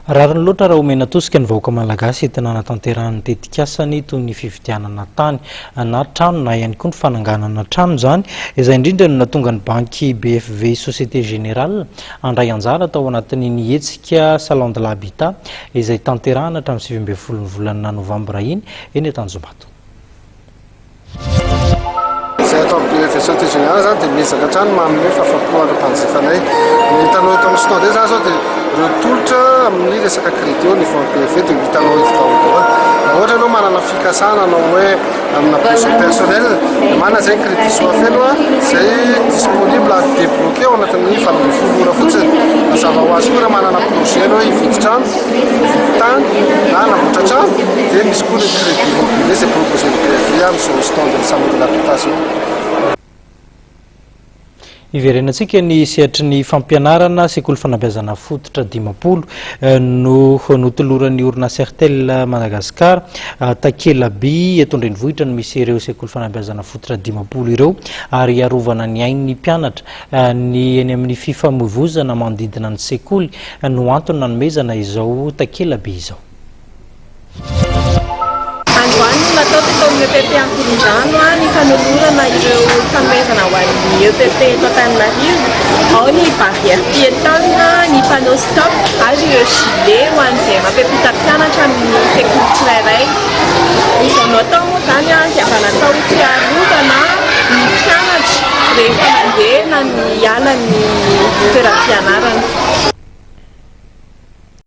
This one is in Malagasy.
Rariny loatra raha omena tosika ny vahoaka malagasy tanàna tanterahany tetikasany toy ny fividianana tany na trano na ihany koa ny fananganana trano zany izay indrindra no natonga ny banky BFV Société Générale andray anjara tao anatin'ny nihetsika Salon de l'Habitat izay tanterahana hatramin'ny 20 ny volana novambra iny eny Tanjombato. Atao BFV Société Générale zany dia miezaka hatrany manome fahafapo an'ireo mpanjifanay. Ny hitanao eto amin'ny fotoana izany zao dia ireo tolotra amin'ny resaka crédit ny BFV dia hitanao eto daholo. Ohatra ianao manana fikasana anao hoe amina besoin personnel dia manana zay crédit soafelo izay disponible à débloquer ao anatin'ny 20 ora fotsiny. Mazava ho azy koa raha manana projet ianao hividy trano, hividy tany na hanamboatra trano dia misy koa ny crédit immobilier izay proposen'ny BFV amin'izao stand de salon de l'habitation. Iverenantsika ny sehatry ny fampianarana sekoly fanabeazana fototra 10 no notoloran'ny orinasa Airtel Madagasikara takela-by eto an-drenivohitra no misy ireo sekoly fanabeazana fototra 10 ireo ary arovana ny ain'ny mpianatra ny eny amin'ny fifamoivoizana manodidina ny sekoly no antony nanomezana izao takela-by izao. Androany natao teto amin'ny EPP Ankorondrano ny fanolorana ireo fanomezana ho an'ny EPP eto Antananarivo, ao ny barrière piétonne, ny panneau stop ary ireo gilet ho an'izay mampiampita mpianatra amin'ny sekoly tsirairay. Izao natao moa zany dia mba natao fiarovana ny mpianatra rehefa mandeha na miala ny toeram-pianarana.